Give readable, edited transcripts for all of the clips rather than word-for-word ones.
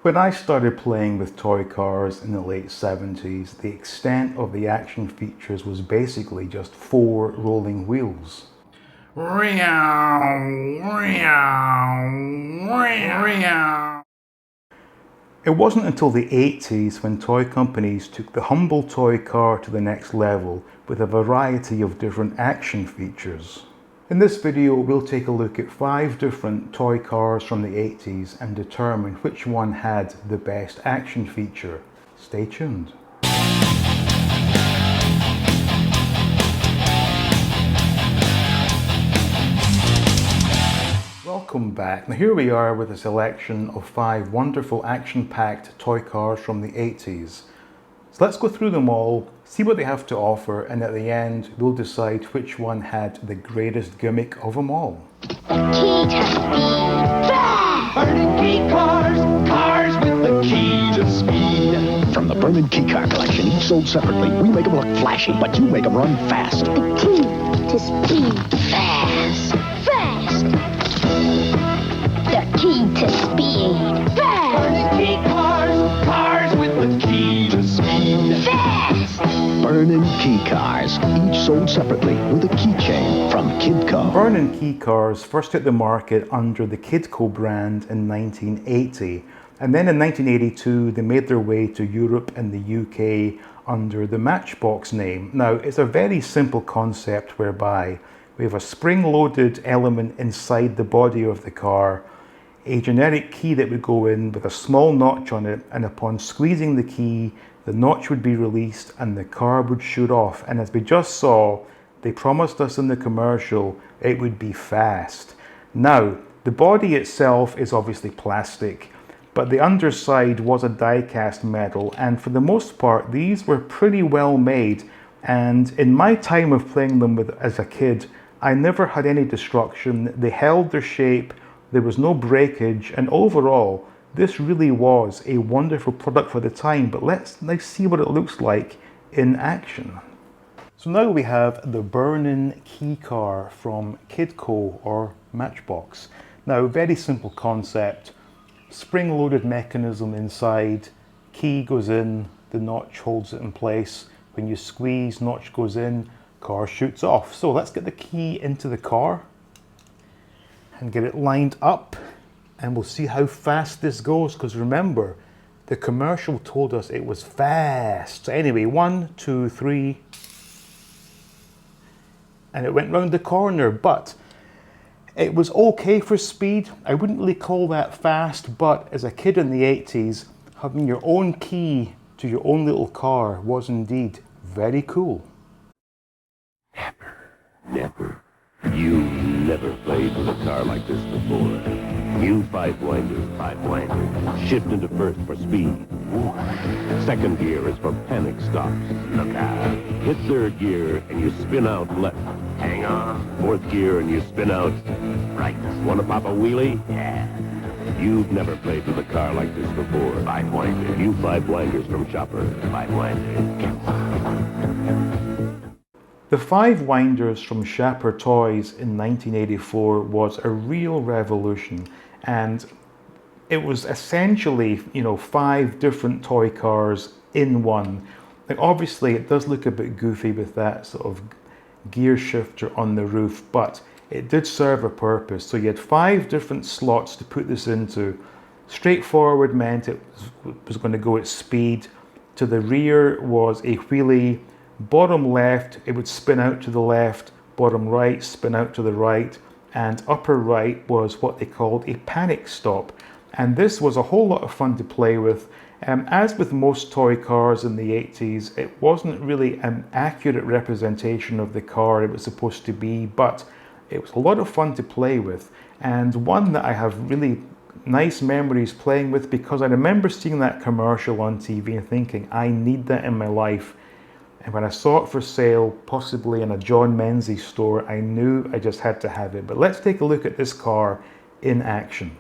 When I started playing with toy cars in the late 70s, the extent of the action features was basically just 4 rolling wheels. It wasn't until the 80s when toy companies took the humble toy car to the next level with a variety of different action features. In this video, we'll take a look at 5 different toy cars from the 80s and determine which one had the best action feature. Stay tuned. Welcome back. Now here we are with a selection of 5 wonderful action-packed toy cars from the 80s. So let's go through them all, see what they have to offer, and at the end we'll decide which one had the greatest gimmick of them all. Key to speed. Fast! Burning key cars, cars with the key to speed. From the Burning Key Car Collection, each sold separately, we make them look flashy, but you make them run fast. The key to speed. Fast. Fast. The key to speed. Fast. Burning key cars, cars with the key to speed. Fast. Burning Key Cars, each sold separately with a keychain from Kidco. Burning Key Cars first hit the market under the Kidco brand in 1980, and then in 1982 they made their way to Europe and the UK under the Matchbox name. Now it's a very simple concept whereby we have a spring-loaded element inside the body of the car, a generic key that would go in with a small notch on it, and upon squeezing the key, the notch would be released and the car would shoot off. And as we just saw, they promised us in the commercial it would be fast. Now, the body itself is obviously plastic, but the underside was a die-cast metal, and for the most part, these were pretty well made. And in my time of playing them as a kid, I never had any destruction. They held their shape, there was no breakage, and overall, this really was a wonderful product for the time. But let's see what it looks like in action. So now we have the Burning Key Car from Kidco or Matchbox. Now, very simple concept. Spring-loaded mechanism inside, key goes in, the notch holds it in place. When you squeeze, notch goes in, car shoots off. So let's get the key into the car and get it lined up, and we'll see how fast this goes, because remember, the commercial told us it was fast. So anyway, 1, 2, 3, and it went round the corner, but it was okay for speed. I wouldn't really call that fast, but as a kid in the 80s, having your own key to your own little car was indeed very cool. Never. You never played with a car like this before. New 5-winders. Shift into first for speed. Second gear is for panic stops. Look out. Hit third gear and you spin out left. Hang on. Fourth gear and you spin out right. Want to pop a wheelie? Yeah. You've never played with a car like this before. 5-winder. New 5-winders from Chopper. 5-winder. The 5-winders from Shapper Toys in 1984 was a real revolution, and it was essentially, 5 different toy cars in one. Like, obviously it does look a bit goofy with that sort of gear shifter on the roof, but it did serve a purpose. So you had 5 different slots to put this into. Straightforward meant it was going to go at speed. To the rear was a wheelie. Bottom left, it would spin out to the left. Bottom right, spin out to the right. And upper right was what they called a panic stop. And this was a whole lot of fun to play with. As with most toy cars in the 80s, it wasn't really an accurate representation of the car it was supposed to be, but it was a lot of fun to play with, and one that I have really nice memories playing with, because I remember seeing that commercial on TV and thinking, I need that in my life. And when I saw it for sale, possibly in a John Menzies store, I knew I just had to have it. But let's take a look at this car in action.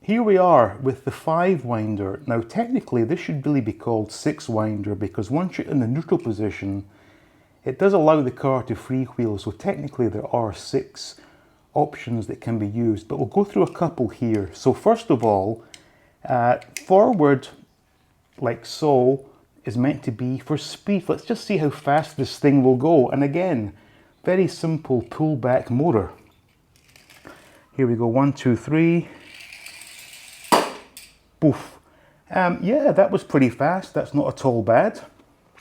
Here we are with the 5-winder. Now technically this should really be called 6-winder, because once you're in the neutral position, it does allow the car to freewheel. So technically there are 6 options that can be used, but we'll go through a couple here. So first of all, Forward, like so, is meant to be for speed. Let's just see how fast this thing will go. And again, very simple pull-back motor. Here we go, 1, 2, 3. Boof. Yeah, that was pretty fast. That's not at all bad.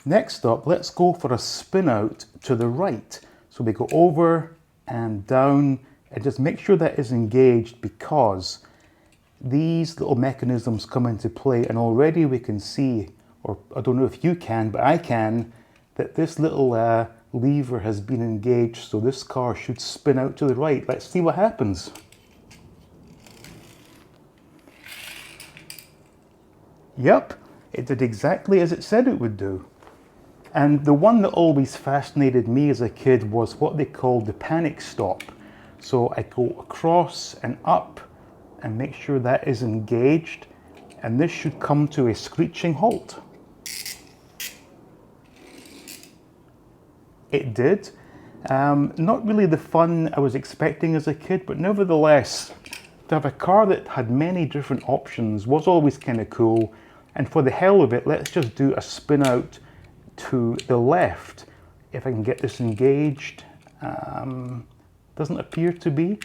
Next up, let's go for a spin out to the right. So we go over and down and just make sure that is engaged, because these little mechanisms come into play, and already we can see, or I don't know if you can, but I can, that this little lever has been engaged, so this car should spin out to the right. Let's see what happens. Yep, it did exactly as it said it would do. And the one that always fascinated me as a kid was what they called the panic stop. So I go across and up and make sure that is engaged, and this should come to a screeching halt. It did. Not really the fun I was expecting as a kid, but nevertheless, to have a car that had many different options was always kind of cool. And for the hell of it, let's just do a spin out to the left. If I can get this engaged. Doesn't appear to be.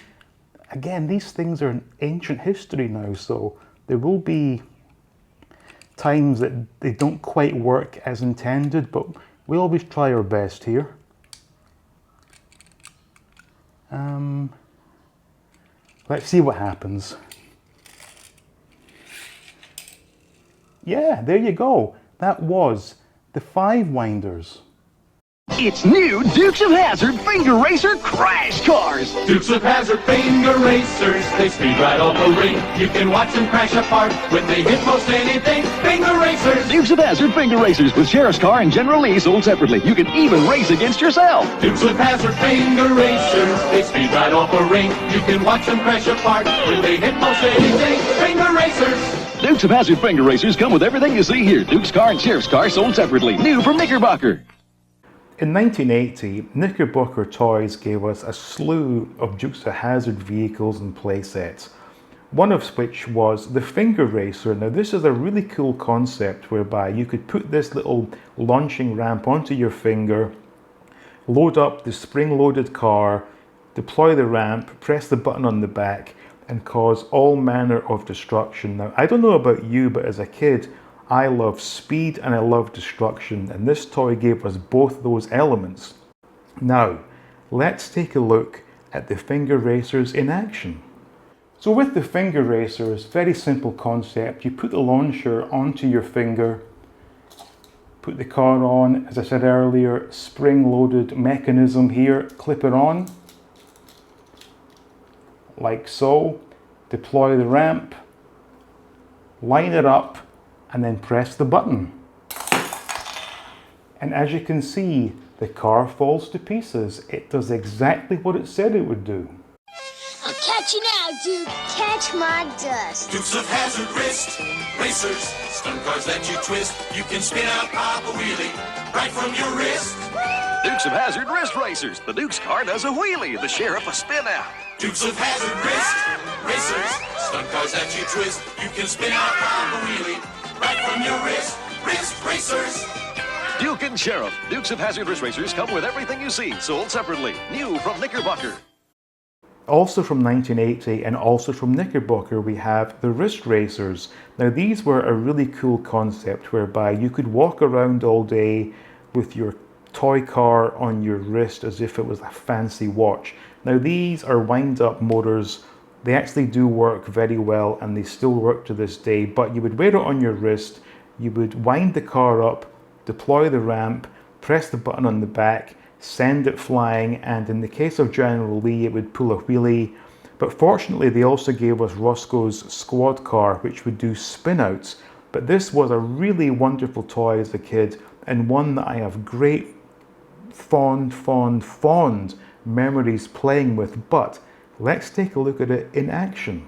Again, these things are ancient history now, so there will be times that they don't quite work as intended, but we always try our best here. Let's see what happens. Yeah, there you go. That was the 5 winders. It's new Dukes of Hazzard Finger Racer Crash Cars. Dukes of Hazzard finger racers, they speed right off the ring. You can watch them crash apart when they hit most anything. Finger racers! Dukes of Hazzard Finger Racers with Sheriff's Car and General Lee sold separately. You can even race against yourself. Dukes of Hazzard finger racers, they speed right off the ring. You can watch them crash apart when they hit most anything. Finger racers! Dukes of Hazzard Finger Racers come with everything you see here. Duke's Car and Sheriff's Car sold separately. New from Knickerbocker. In 1980, Knickerbocker Toys gave us a slew of Dukes of Hazzard vehicles and playsets, one of which was the Finger Racer. Now this is a really cool concept whereby you could put this little launching ramp onto your finger, load up the spring-loaded car, deploy the ramp, press the button on the back, and cause all manner of destruction. Now I don't know about you, but as a kid, I love speed and I love destruction, and this toy gave us both those elements. Now, let's take a look at the Finger Racers in action. So with the Finger Racers, very simple concept. You put the launcher onto your finger, put the car on, as I said earlier, spring-loaded mechanism here, clip it on, like so, deploy the ramp, line it up, and then press the button. And as you can see, the car falls to pieces. It does exactly what it said it would do. I'll catch you now, Duke. Catch my dust. Dukes of Hazzard wrist racers, stunt cars that you twist. You can spin out, pop a wheelie right from your wrist. Dukes of Hazzard Wrist Racers. The Duke's Car does a wheelie, the Sheriff a spin out. Dukes of Hazzard wrist racers, stunt cars that you twist. You can spin out, pop a wheelie right from your wrist. Wrist racers. Duke and Sheriff. Dukes of Hazzard Wrist Racers come with everything you see, sold separately. New from Knickerbocker. Also from 1980 and also from Knickerbocker, we have the Wrist Racers. Now these were a really cool concept whereby you could walk around all day with your toy car on your wrist as if it was a fancy watch. Now these are wind-up motors. They actually do work very well and they still work to this day, but you would wear it on your wrist, you would wind the car up, deploy the ramp, press the button on the back, send it flying, and in the case of General Lee it would pull a wheelie. But fortunately they also gave us Roscoe's squad car, which would do spin-outs. But this was a really wonderful toy as a kid, and one that I have great fond memories playing with. But let's take a look at it in action.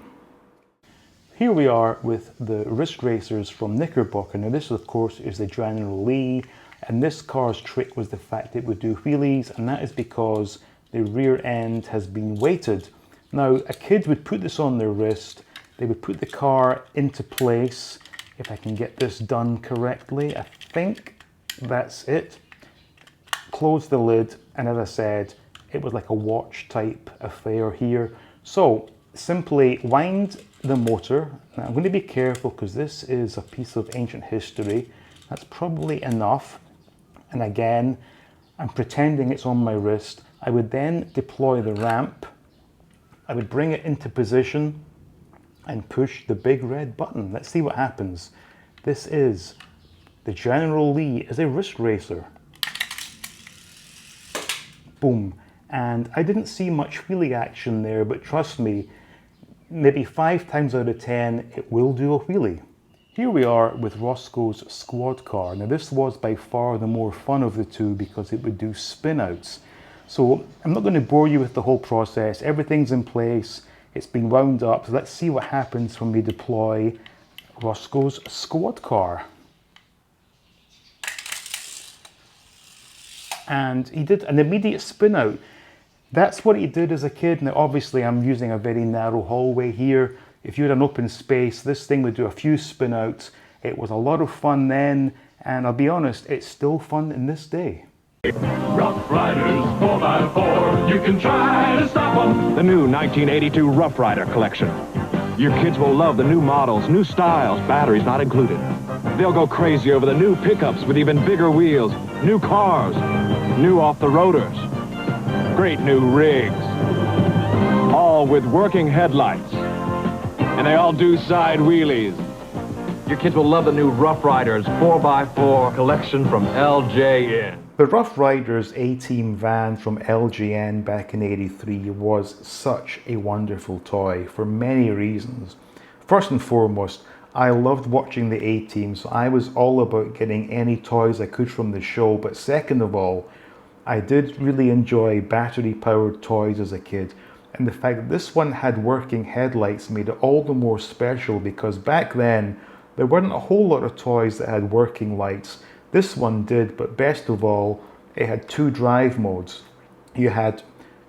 Here we are with the Wrist Racers from Knickerbocker. Now this of course is the General Lee, and this car's trick was the fact it would do wheelies, and that is because the rear end has been weighted. Now a kid would put this on their wrist, They would put the car into place. If I can get this done correctly, I think that's it. Close the lid, and as I said, it was like a watch type affair here. So simply wind the motor. Now I'm going to be careful because this is a piece of ancient history. That's probably enough. And again, I'm pretending it's on my wrist. I would then deploy the ramp. I would bring it into position and push the big red button. Let's see what happens. This is the General Lee as a wrist racer. Boom. And I didn't see much wheelie action there, but trust me, maybe 5 times out of 10, it will do a wheelie. Here we are with Roscoe's squad car. Now this was by far the more fun of the two because it would do spin outs. So I'm not going to bore you with the whole process. Everything's in place. It's been wound up. So let's see what happens when we deploy Roscoe's squad car. And he did an immediate spin out. That's what he did as a kid. Now obviously I'm using a very narrow hallway here. If you had an open space, this thing would do a few spin outs. It was a lot of fun then, and I'll be honest, it's still fun in this day. Ruff Riders 4x4, you can try to stop them. The new 1982 Ruff Rider collection. Your kids will love the new models, new styles, batteries not included. They'll go crazy over the new pickups with even bigger wheels, new cars, new off-the-roaders, great new rigs, all with working headlights. And they all do side wheelies. Your kids will love the new Ruff Riders 4x4 collection from LJN. The Ruff Riders A-Team van from LJN back in '83 was such a wonderful toy for many reasons. First and foremost, I loved watching the A-Team, so I was all about getting any toys I could from the show. But second of all, I did really enjoy battery-powered toys as a kid. And the fact that this one had working headlights made it all the more special because back then, there weren't a whole lot of toys that had working lights. This one did, but best of all, it had 2 drive modes. You had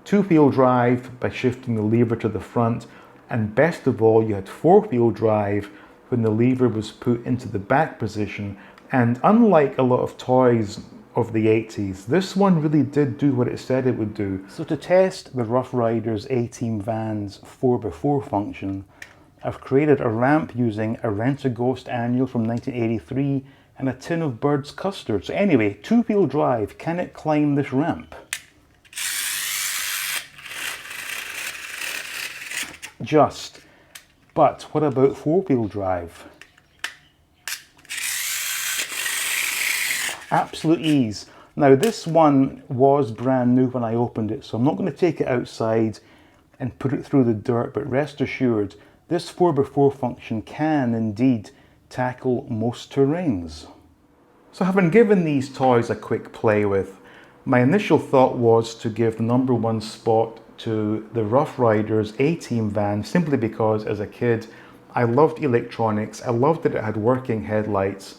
2-wheel drive by shifting the lever to the front, and best of all, you had 4-wheel drive when the lever was put into the back position. And unlike a lot of toys of the 80s, this one really did do what it said it would do. So to test the Ruff Riders A-Team van's 4x4 function, I've created a ramp using a Rent-A-Ghost annual from 1983 and a tin of Bird's custard. So anyway, 2-wheel drive, can it climb this ramp? Just. But what about 4-wheel drive? Absolute ease. Now this one was brand new when I opened it, so I'm not going to take it outside and put it through the dirt, but rest assured, this 4x4 function can indeed tackle most terrains. So having given these toys a quick play with, my initial thought was to give the #1 spot to the Ruff Riders A-Team van simply because as a kid I loved electronics, I loved that it had working headlights,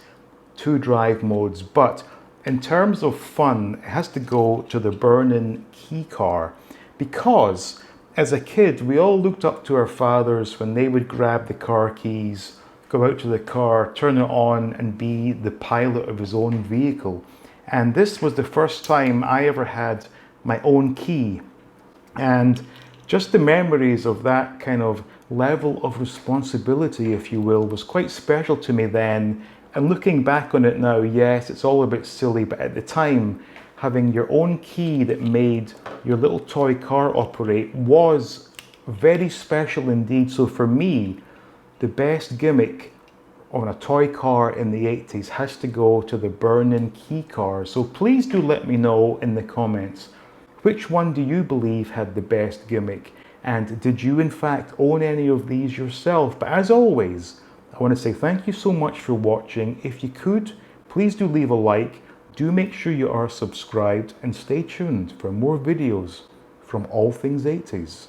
2 drive modes, but in terms of fun, it has to go to the burn-in key car because as a kid, we all looked up to our fathers when they would grab the car keys, go out to the car, turn it on and be the pilot of his own vehicle. And this was the first time I ever had my own key. And just the memories of that kind of level of responsibility, if you will, was quite special to me then. And looking back on it now, yes, it's all a bit silly, but at the time, having your own key that made your little toy car operate was very special indeed. So for me, the best gimmick on a toy car in the 80s has to go to the burn-in key car. So please do let me know in the comments, which one do you believe had the best gimmick? And did you in fact own any of these yourself? But as always, I want to say thank you so much for watching. If you could, please do leave a like. Do make sure you are subscribed and stay tuned for more videos from All Things 80s.